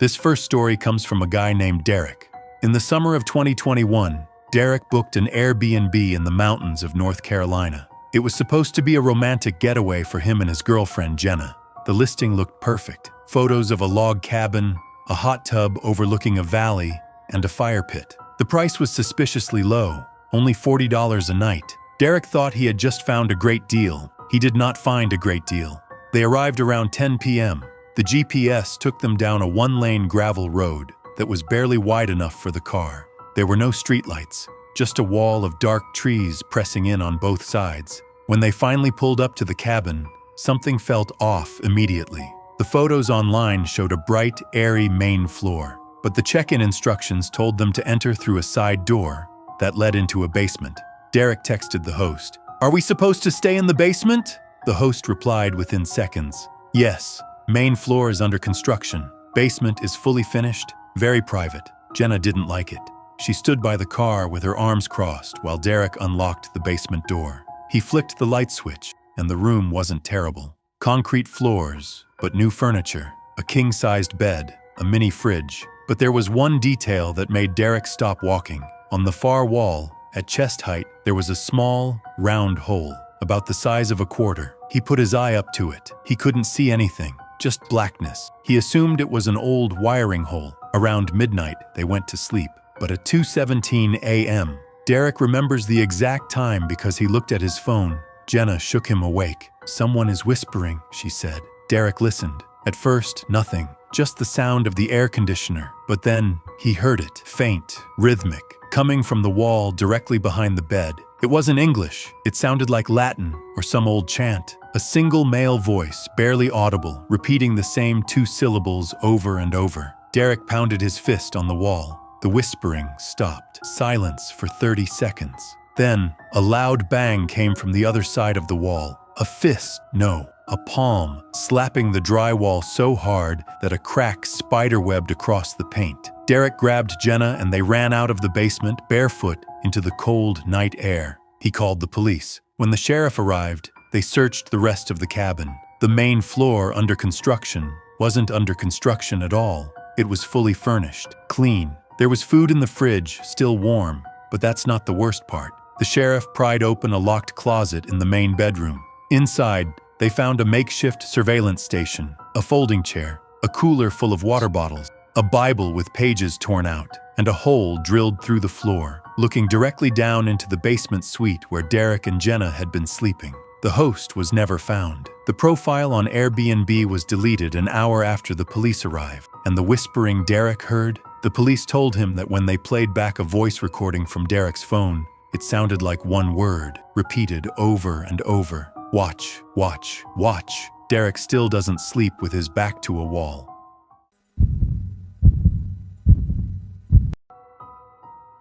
This first story comes from a guy named Derek. In the summer of 2021, Derek booked an Airbnb in the mountains of North Carolina. It was supposed to be a romantic getaway for him and his girlfriend, Jenna. The listing looked perfect. Photos of a log cabin, a hot tub overlooking a valley, and a fire pit. The price was suspiciously low, only $40 a night. Derek thought he had just found a great deal. He did not find a great deal. They arrived around 10 p.m. The GPS took them down a one-lane gravel road that was barely wide enough for the car. There were no streetlights, just a wall of dark trees pressing in on both sides. When they finally pulled up to the cabin, something felt off immediately. The photos online showed a bright, airy main floor, but the check-in instructions told them to enter through a side door that led into a basement. Derek texted the host, "Are we supposed to stay in the basement?" The host replied within seconds, "Yes, main floor is under construction. Basement is fully finished, very private." Jenna didn't like it. She stood by the car with her arms crossed while Derek unlocked the basement door. He flicked the light switch, and the room wasn't terrible. Concrete floors, but new furniture, a king-sized bed, a mini fridge. But there was one detail that made Derek stop walking. On the far wall, at chest height, there was a small, round hole, about the size of a quarter. He put his eye up to it. He couldn't see anything, just blackness. He assumed it was an old wiring hole. Around midnight, they went to sleep. But at 2:17 a.m., Derek remembers the exact time because he looked at his phone. Jenna shook him awake. "Someone is whispering," she said. Derek listened. At first, nothing, just the sound of the air conditioner. But then, he heard it, faint, rhythmic, coming from the wall directly behind the bed. It wasn't English. It sounded like Latin or some old chant. A single male voice, barely audible, repeating the same two syllables over and over. Derek pounded his fist on the wall. The whispering stopped. Silence for 30 seconds. Then, a loud bang came from the other side of the wall. A fist, no, a palm, slapping the drywall so hard that a crack spiderwebbed across the paint. Derek grabbed Jenna and they ran out of the basement, barefoot, into the cold night air. He called the police. When the sheriff arrived, they searched the rest of the cabin. The main floor, under construction, wasn't under construction at all. It was fully furnished, clean. There was food in the fridge, still warm, but that's not the worst part. The sheriff pried open a locked closet in the main bedroom. Inside, they found a makeshift surveillance station, a folding chair, a cooler full of water bottles, a Bible with pages torn out, and a hole drilled through the floor, looking directly down into the basement suite where Derek and Jenna had been sleeping. The host was never found. The profile on Airbnb was deleted an hour after the police arrived, and the whispering Derek heard? The police told him that when they played back a voice recording from Derek's phone, it sounded like one word, repeated over and over. Watch, watch, watch. Derek still doesn't sleep with his back to a wall.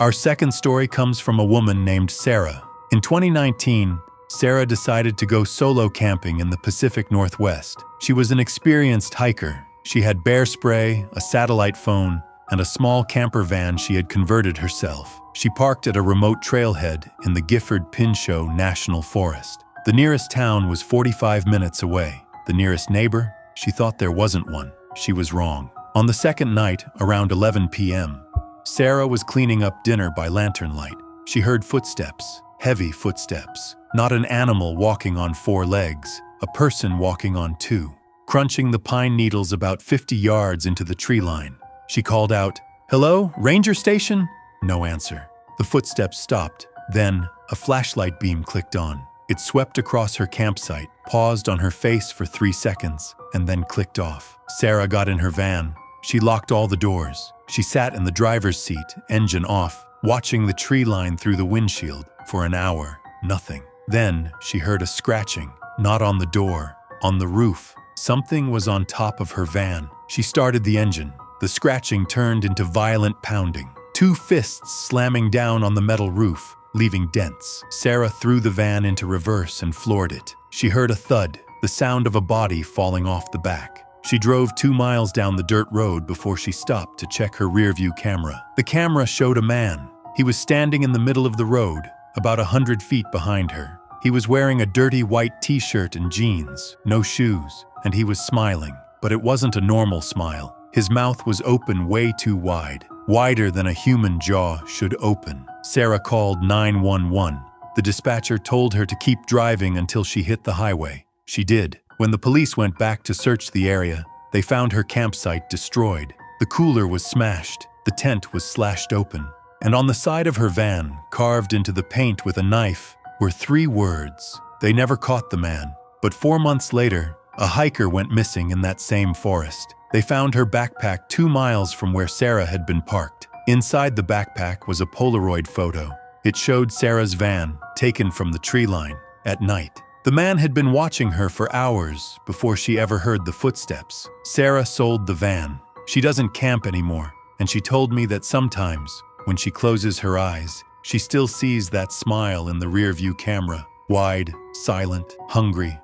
Our second story comes from a woman named Sarah. In 2019, Sarah decided to go solo camping in the Pacific Northwest. She was an experienced hiker. She had bear spray, a satellite phone, and a small camper van she had converted herself. She parked at a remote trailhead in the Gifford-Pinchot National Forest. The nearest town was 45 minutes away. The nearest neighbor? She thought there wasn't one. She was wrong. On the second night, around 11 p.m., Sarah was cleaning up dinner by lantern light. She heard footsteps, heavy footsteps. Not an animal walking on 4 legs, a person walking on 2, crunching the pine needles about 50 yards into the tree line. She called out, "Hello, ranger station?" No answer. The footsteps stopped. Then, a flashlight beam clicked on. It swept across her campsite, paused on her face for 3 seconds, and then clicked off. Sarah got in her van. She locked all the doors. She sat in the driver's seat, engine off, watching the tree line through the windshield. For an hour, nothing. Then, she heard a scratching, not on the door, on the roof. Something was on top of her van. She started the engine. The scratching turned into violent pounding. 2 fists slamming down on the metal roof, leaving dents. Sarah threw the van into reverse and floored it. She heard a thud, the sound of a body falling off the back. She drove 2 miles down the dirt road before she stopped to check her rearview camera. The camera showed a man. He was standing in the middle of the road, about 100 feet behind her. He was wearing a dirty white t-shirt and jeans, no shoes, and he was smiling. But it wasn't a normal smile. His mouth was open way too wide, wider than a human jaw should open. Sarah called 911. The dispatcher told her to keep driving until she hit the highway. She did. When the police went back to search the area, they found her campsite destroyed. The cooler was smashed, the tent was slashed open, and on the side of her van, carved into the paint with a knife, were 3 words. They never caught the man, but 4 months later, a hiker went missing in that same forest. They found her backpack 2 miles from where Sarah had been parked. Inside the backpack was a Polaroid photo. It showed Sarah's van, taken from the tree line, at night. The man had been watching her for hours before she ever heard the footsteps. Sarah sold the van. She doesn't camp anymore, and she told me that sometimes, when she closes her eyes, she still sees that smile in the rearview camera, wide, silent, hungry.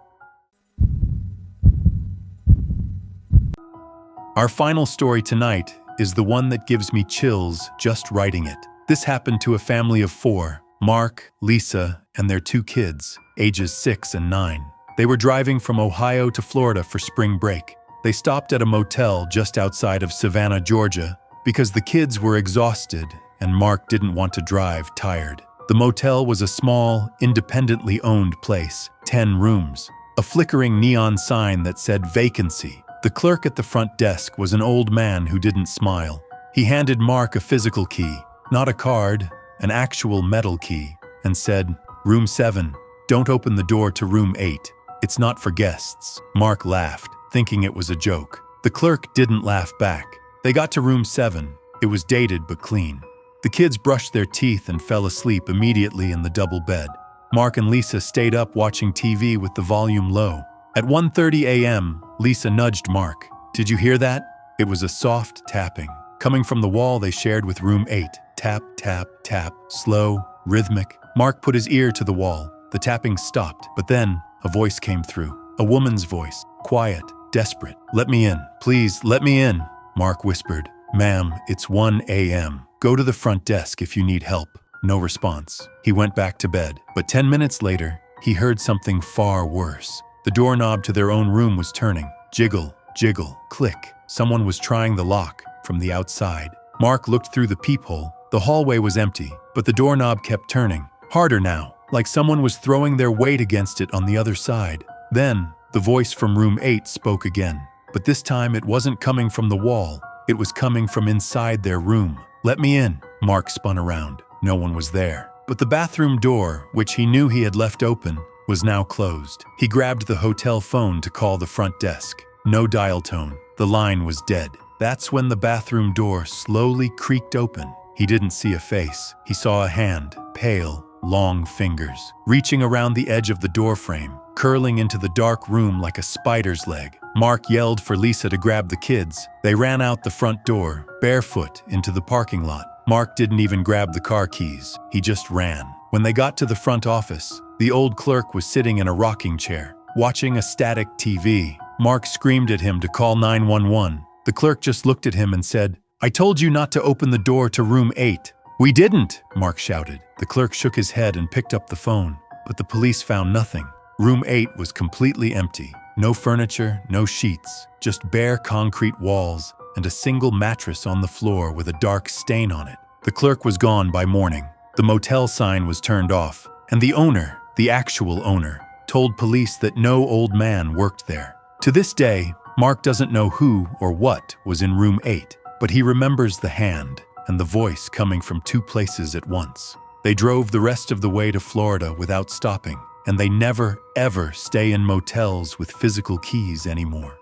Our final story tonight is the one that gives me chills just writing it. This happened to a family of 4, Mark, Lisa, and their 2 kids, ages 6 and 9. They were driving from Ohio to Florida for spring break. They stopped at a motel just outside of Savannah, Georgia, because the kids were exhausted and Mark didn't want to drive tired. The motel was a small, independently owned place, 10 rooms, a flickering neon sign that said vacancy. The clerk at the front desk was an old man who didn't smile. He handed Mark a physical key, not a card, an actual metal key, and said, "Room 7, don't open the door to room 8. It's not for guests." Mark laughed, thinking it was a joke. The clerk didn't laugh back. They got to room 7. It was dated but clean. The kids brushed their teeth and fell asleep immediately in the double bed. Mark and Lisa stayed up watching TV with the volume low. At 1:30 a.m., Lisa nudged Mark. "Did you hear that?" It was a soft tapping, coming from the wall they shared with room 8. Tap, tap, tap, slow, rhythmic. Mark put his ear to the wall. The tapping stopped, but then a voice came through. A woman's voice, quiet, desperate. "Let me in, please, let me in," Mark whispered. "Ma'am, it's 1 a.m. Go to the front desk if you need help." No response. He went back to bed, but 10 minutes later, he heard something far worse. The doorknob to their own room was turning. Jiggle, jiggle, click. Someone was trying the lock from the outside. Mark looked through the peephole. The hallway was empty, but the doorknob kept turning. Harder now, like someone was throwing their weight against it on the other side. Then, the voice from room 8 spoke again. But this time it wasn't coming from the wall. It was coming from inside their room. "Let me in." Mark spun around. No one was there. But the bathroom door, which he knew he had left open, was now closed. He grabbed the hotel phone to call the front desk. No dial tone. The line was dead. That's when the bathroom door slowly creaked open. He didn't see a face. He saw a hand, pale, long fingers, reaching around the edge of the doorframe, curling into the dark room like a spider's leg. Mark yelled for Lisa to grab the kids. They ran out the front door, barefoot, into the parking lot. Mark didn't even grab the car keys. He just ran. When they got to the front office, the old clerk was sitting in a rocking chair, watching a static TV. Mark screamed at him to call 911. The clerk just looked at him and said, "I told you not to open the door to room 8. "We didn't," Mark shouted. The clerk shook his head and picked up the phone, but the police found nothing. Room 8 was completely empty. No furniture, no sheets, just bare concrete walls and a single mattress on the floor with a dark stain on it. The clerk was gone by morning. The motel sign was turned off, and the owner, the actual owner, told police that no old man worked there. To this day, Mark doesn't know who or what was in room 8, but he remembers the hand and the voice coming from 2 places at once. They drove the rest of the way to Florida without stopping, and they never, ever stay in motels with physical keys anymore.